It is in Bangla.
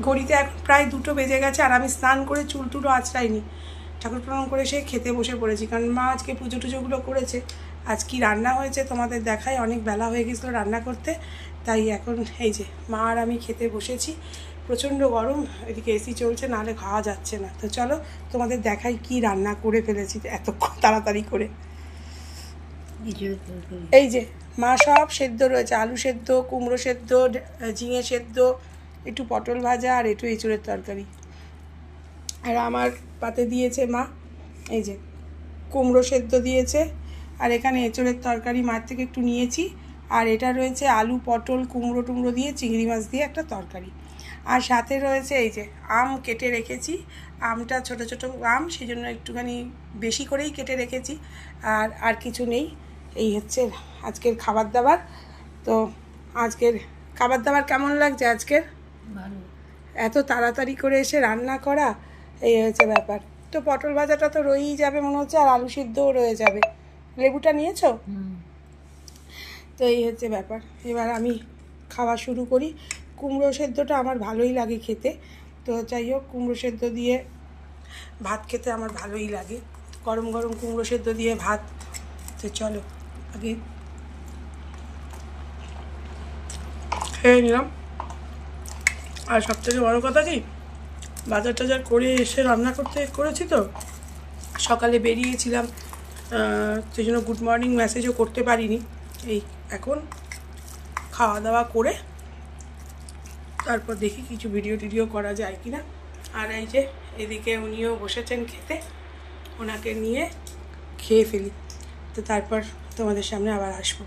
ঘড়িতে এখন প্রায় 2টো বেজে গেছে, আর আমি স্নান করে চুল টুলো আঁচড়াইনি, ঠাকুর প্রণাম করে সে খেতে বসে পড়েছি, কারণ মা আজকে পুজো টুজোগুলো করেছে। আজ কি রান্না হয়েছে তোমাদের দেখাই, অনেক বেলা হয়ে গেছিলো রান্না করতে, তাই এখন এই যে মা আর আমি খেতে বসেছি। প্রচণ্ড গরম, এদিকে এসি চলছে, নাহলে খাওয়া যাচ্ছে না। তো চলো তোমাদের দেখাই কি রান্না করে ফেলেছি এতক্ষণ তাড়াতাড়ি করে। এই যে মা সব সেদ্ধ রয়েছে, আলু সেদ্ধ, কুমড়ো সেদ্ধ, ঝিঙে সেদ্ধ, একটু পটল ভাজা আর একটু এঁচুড়ের তরকারি। আর আমার পাতে দিয়েছে মা এই যে কুমড়ো সেদ্ধ দিয়েছে, আর এখানে এঁচুড়ের তরকারি মার থেকে একটু নিয়েছি, আর এটা রয়েছে আলু পটল কুমড়ো টুমড়ো দিয়ে চিংড়ি মাছ দিয়ে একটা তরকারি। আর সাথে রয়েছে এই যে আম কেটে রেখেছি, আমটা ছোট ছোট আম, সেই জন্য একটুখানি বেশি করেই কেটে রেখেছি। আর কিছু নেই, এই হচ্ছে আজকের খাবার দাবার। তো আজকের খাবার দাবার কেমন লাগছে আজকের? ভালো। এত তাড়াতাড়ি করে এসে রান্না করা, এই হচ্ছে ব্যাপার। তো পটল ভাজাটা তো রয়েই যাবে মনে হচ্ছে, আর আলু সিদ্ধও রয়ে যাবে। লেবুটা নিয়েছো? তো এই হচ্ছে ব্যাপার। এবার আমি খাওয়া শুরু করি। কুমড়ো সেদ্ধটা আমার ভালোই লাগে খেতে, তো যাই হোক কুমড়ো সেদ্ধ দিয়ে ভাত খেতে আমার ভালোই লাগে, গরম গরম কুমড়ো সেদ্ধ দিয়ে ভাত। তো চলো আগে খেয়ে নিলাম। আর সবথেকে বড়ো কথা কি, বাজার টাজার করে এসে রান্না করেছি তো, সকালে বেরিয়েছিলাম, সেই জন্য গুড মর্নিং মেসেজও করতে পারিনি। এই এখন খাওয়া দাওয়া করে তারপর দেখি কিছু ভিডিও টিডিও করা যায় কি না। আর এই যে এদিকে উনিও বসেছেন খেতে, ওনাকে নিয়ে খেয়ে ফেলি, তো তারপর তোমাদের সামনে আবার আসবো।